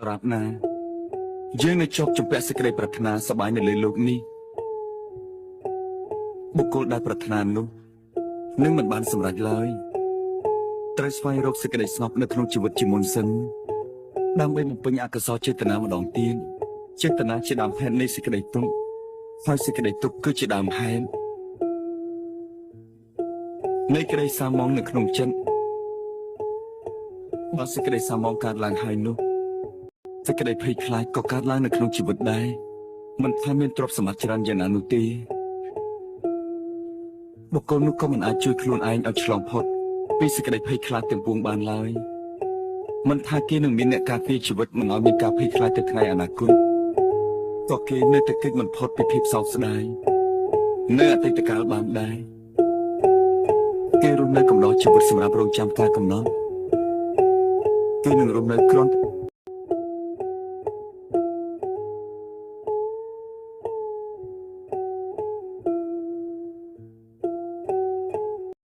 រាប់ណាយើងនៅជាប់ជំពាក់សេចក្តីប្រាថ្នាសប្បាយនៅលើโลกនេះបុគ្គលដែលប្រាថ្នានោះនឹងមិនបានសម្រេចឡើយត្រូវស្វែងរកសេចក្តីស្ងប់នៅក្នុងជីវិតជាមុនសិនដើម្បីបំពេញអកុសលចេតនាម្ដងទៀតចេតនាជាដើមហេតុនៃសេចក្តីទុក្ខហើយសេចក្តីទុក្ខគឺជាដើមហេតុនៃក្តីសាមង់នៅក្នុងចិត្តបើសេចក្តីសាមង់កើតឡើងហើយនោះសេចក្តីភ័យខ្លាចក៏កើតឡើងនៅក្នុងជីវិតដែរមិនថាមានទ្រព្យសម្បត្តិច្រើនយ៉ាងណានោះទេបុគ្គលនោះក៏មិនអាចជួយខ្លួនឯងឲ្យឆ្លងផុតពីសេចក្តីភ័យខ្លាចទាំងពួងបានឡើយមិនថាគេនឹងមានអ្នកការពារជីវិតមិនឲ្យមានការភ័យខ្លាចទៅថ្ងៃអនាគតក៏គេនៅតែគេចមិនផុតពីភាពសោកស្ដាយនៅអតីតកាលបានដែរគេរស់នៅកំណត់ជីវិតសម្រាប់រងចាំការកំណត់គេនឹងរស់នៅគ្រាន់